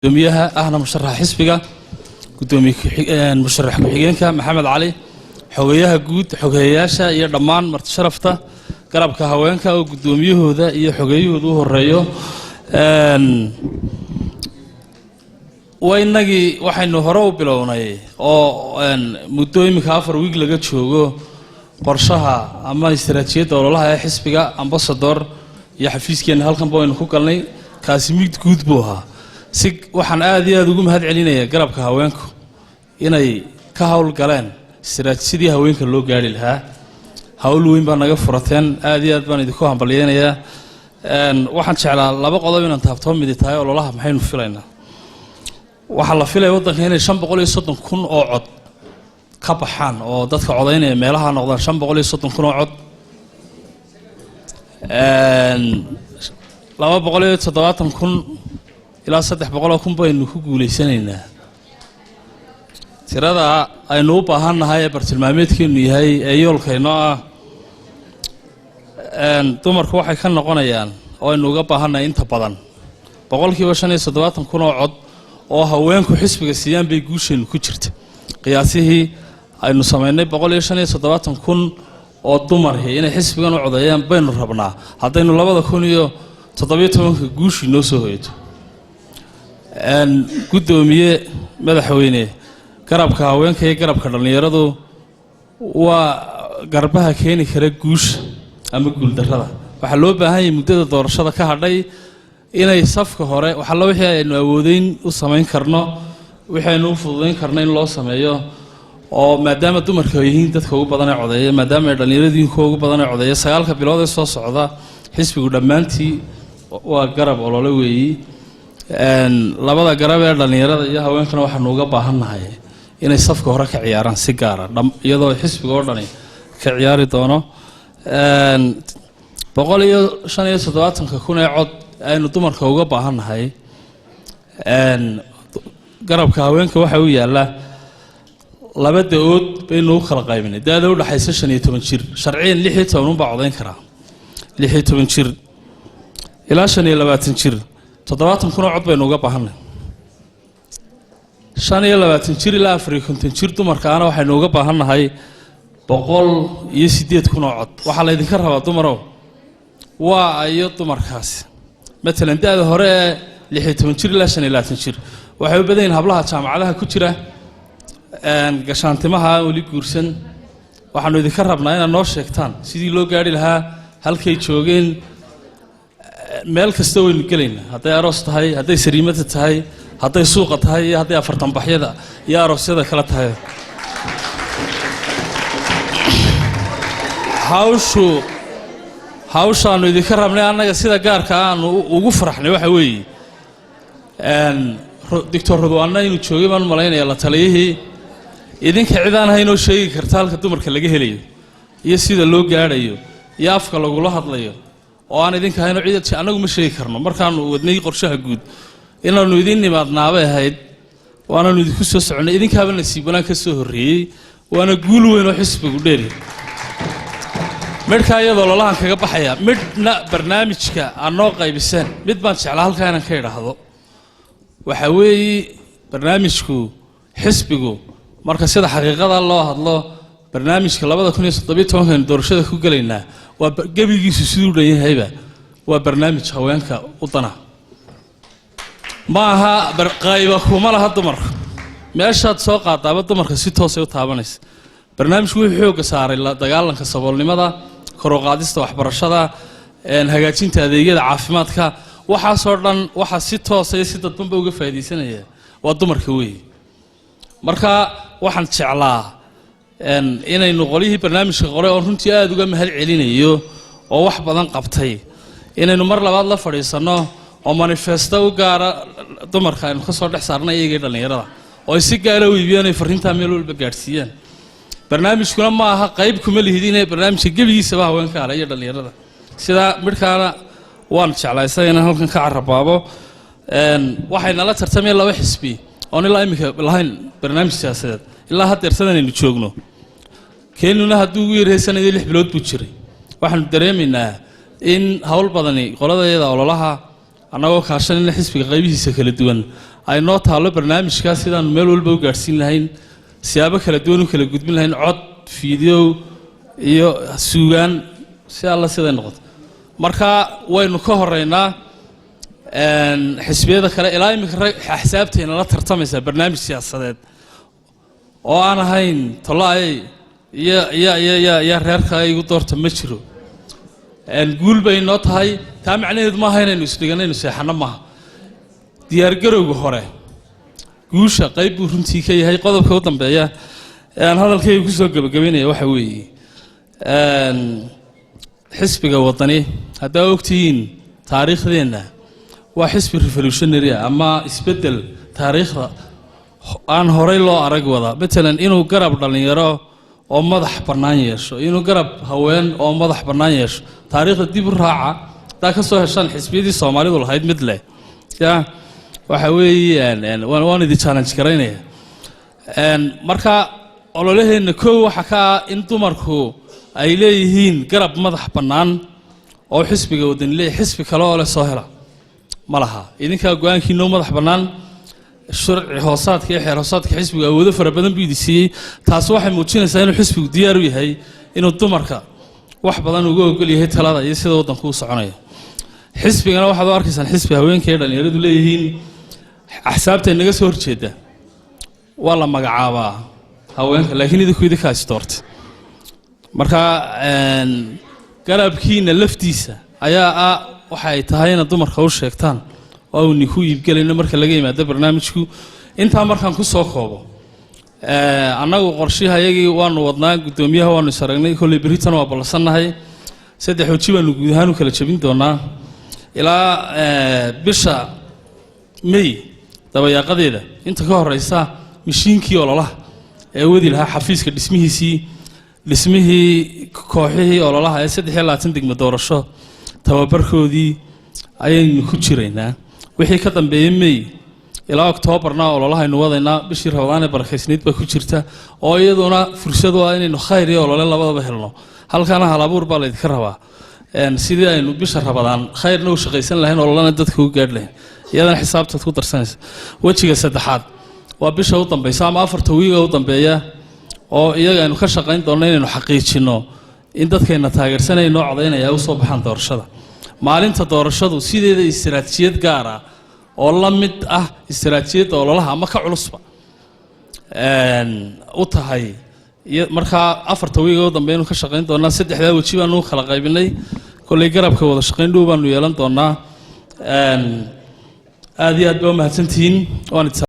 gudoomiyaha ahna musharax xisbiga gudoomiye musharax ku-xigeenka Maxamed Cali xogeyaha guud xogeyaasha iyo dhammaan marti sharafta garabka haweenka oo gudoomiyahooda iyo xogeyahooda u horeeyo waynagi waxaynu hore u bilownay oo muddo imika 4 week laga joogo qorshaha ama istiraatiijiyadda ololaha ee xisbiga ambassador iyo xafiiskeena halkan booynu ku galnay kaasi mid guud buu ahaa si waxaan aad iyo aad ugu mahad celinayaa garabka haweenku inay ka hawl galeen istiraatiijiyadii haweenka loo gaari lahaa hawl weyn baa naga furateen aad iyo aad baan idinku hambalyeeynaya waxaan jeclaa laba qodob inaan taabto mid tahay ololaha maxaynu filaynaa waxa la filay wadanka inay 530,000 oo cod ka baxaan oo dadka codeynaya meelaha noqdaan 530,000 oo cod 270,000 ilaa 300,000 baynu ku guuleysanaynaa tirada aynu u baahannahay ee bartilmaameedkeenu yahay ee yoolkayno ah dumarku waxay ka noqonayaan oo aynu uga baahannahay inta badan 570,000 oo cod oo haweenku xisbiga siiyaan bay guusheenu ku jirta qiyaasihii aynu sameynay 570,000 oo dumar inay xisbigan u codeeyaan baynu rabnaa haddaynu 2017 guushii noo soo hoyto gudoomiye madaxweyne garabka haweenka iyo garabka dhalinyaradu waa garbaha keeni kara guusha ama guuldarrada waxaa loo baahan yahay muddada doorashada ka hadhay inay safka hore waxa la wixii aynu awoodeyn u sameyn karno waxaynu u fududeyn karno in loo sameeyo oo maadaama dumarka yihiin dadka ugu badan ee codeeya maadaama dhalinyaradu ugu badan ee codeeya 9 bilood ee soo socda xisbigu dhamaantii waa garab olole weeyi labada garab ee dhalinyarada iyo haweenkana waxaanu uga baahannahay inay safka hore ka ciyaaraan si gaar ah iyadoo xisbiga oo dhani ka ciyaari doono 570,000 ee cod aynu dumarka uga baahannahay garabka haweenka waxa uu yaala laba daood baynu u kala qaybinay daada u dhaxaysa 15 jir sharciyan 16 baa codeyn kara 16 jir ilaa 25 jir 70,000 cod baynu uga baahannahay 25 jir ilaa 50 jir dumarkaana waxaynu uga baahannahay 108,000 cod waxa la idinka rabaa dumarow waa ayo dumarkaasi مثلا daada hore 16 jir ilaa 25 jir waxay u badan yihiin hablaha jaamacadaha ku jira gashaantimaha wali guursan waxaanu idinka rabnaa inaad noo sheegtaan sidii loo gaari lahaa halkay joogeen meel kasta waynu gelaynaa hadday aroos tahay hadday sariimada tahay hadday suuqa tahay iyo hadday afartan baxyada iyo aroosyada kala tahay hawshaanu idinka rabnay annaga sida gaarka aanu ugu faraxnay waxa weeye doctor Radwaanna inuu joogay baan malaynayaa la taliyihii idinka cidaan haynoo sheegi karta halka dumarka laga helayo iyo sida loo gaarayo iyo afka lagula hadlayo oo aan idinka hayno cid anagu ma sheegi karno markaanu wadnay qorshaha guud inaanu idin nimaadnaabay ahayd waanaanu idinku soo soconay idinkaaba nasiib wanaag ka soo horeeyay waana guul weyn oo xisbigu dheeri marka iyadoo lolahan kaga baxaya midna barnaamijka aan noo qaybiseen mid baan jeclaa halka inaan ka idhaahdo waxa weeye barnaamijku xisbigu marka sida xaqiiqada loo hadlo barnaamijka 2017 doorashada ku galeynaa waa gabigiisu sidoo dhan yahayba waa barnaamij haweenka u dana ma aha qayba kuma laha dumarka meeshaad soo qaadaaba dumarka si toos ah u taabanaysa barnaamijku wuxuu xoog saaray la dagaalanka saboolnimada kor u qaadista waxbarashada hagaajinta adeegyada caafimaadka waxa soo dhan waxa si toos ah si dadban uga faa'iideysanaya waa dumarka weey marka waxaan jeclaa inaynu qolihii barnaamijka qore oo runtii aad uga mahad celinayo oo wax badan qabtay inaynu mar labaad la fadhiisano oo manifesto u gaara dumarka aynu ka soo dhex saarnay iyaga dhalinyarada oo si gaar ah u iibiyaan fariinta meel walba gaarsiiyaan barnaamijkuna ma aha qayb kuma lihidin barnaamijka gabigiisa haweenka iyo dhalinyarada sida midkaana waan jeclaysay inaan halkan ka carabaabo waxayna la tartamay laba xisbi oo ilaa imika lahayn barnaamij siyaasadeed ilaa hadda sanadaynu joogno keenuna hadduu ugu yareysanay 6 bilood buu jiray waxaanu dareemaynaa in hawl badani qoladeeda ololaha annagoo kaashanayna xisbiga qaybihiisa kala duwan ay noo taalo barnaamijkaas sidaan meel walba u gaarsiin lahayn siyaabo kala duwan u kala gudbin lahayn cod fiideo iyo suugaan si alla siday noqoto marka waynu ka horeynaa xisbiyada kale ilaa imika axsaabteena la tartamaysa barnaamij siyaasadeed oo aan ahayn tolaay iyo reerka igu doorta ma jiro guul bay noo tahay taa macnaheedu maaha inaynu isdhiganaynu seexanno maaha diyaargarowga hore guusha qayb buu runtii ka yahay qodobka u dambeeya ee aan hadalkayga ku soo gabagabaynaya waxa weeye xisbiga wadani haddaa ogtihiin taariikhdeenna waa xisbi revolutionary ama isbeddel taariikhda aan horey loo arag wada matalan inuu garab dhalinyaro oo madax bannaan yeesho inuu garab haween oo madax bannaan yeesho taariikhda dib u raaca haddaa ka soo heshaan xisbiyadii soomaalidu lahayd mid leh ya waxa weeye waan idin challenge garaynaya marka ololaheenna kow waxa ka in dumarku ay leeyihiin garab madax bannaan oo xisbiga wadani leeyahay xisbi kale oo leh soo hela ma laha idinkaa go-aankiinoo madax bannaan sharci hoosaadka iyo xeer hoosaadka xisbiga awoodo fara badan buu idin siiyey taasi waxay muujinaysaa inuu xisbigu diyaar u yahay inuu dumarka wax badan uga ogol yahay talada iyo sida waddanku u soconayo xisbigana waxaad u arkaysaan xisbi haweenka iyo dhallinyaradu leeyihiin axsaabta inaga soo horjeeda waa la magacaabaa haweenka laakiin idinkaa isdoortay marka garabkiina laftiisa ayaa waxa ay tahay inaad dumarka u sheegtaan oo aynu ku iibgelayno marka laga yimaado barnaamijku intaa markaan ku soo koobo annagu qorshihayagii waanu wadnaa guddoomiyaha waanu is aragnay kolley berritan waa ballansannahay 3 waji baanu guud ahaan u kala jabin doonaa ilaa bisha May dabayaaqadeeda inta ka horeysa mishiinkii ololaha ee wadi lahaa xafiiska dhismihii kooxihii ololaha ee 23 degmo doorasho tababarkoodii ayaynu ku jiraynaa wixii ka dambeeyay May ilaa Octoberna ololaha aynu wadaynaa bishii Ramadaan ee barakaysnayd ba ku jirta oo iyaduna fursad u ah inaynu khayr iyo olole labadaba helno halkaana hal abuur baa la idinka rabaa sidii aynu bisha Ramadaan khayrna u shaqaysan lahayn ololana dadka u gaadh lahayn iyadana xisaabtaad ku darsanaysa wajiga saddexaad waa bisha u dambaysa ama 4 wiiga u dambeeya oo iyaga aynu ka shaqayn doonno inaynu xaqiijino in dadkeena taageersanayno codaynaya u soo baxaan doorashada maalinta doorashadu sideeda istiraatiijiyad gaar ah oo la mid ah istiraatiijiyadda ololaha ama ka culusba u tahay marka 4 wiiga u dambeeyaynu ka shaqayn doonaa 3 waji baanu kala qaybinay kolley garabka wada shaqayn dhow baanu yeelan doonaa aad iyo aad baa mahadsantihiin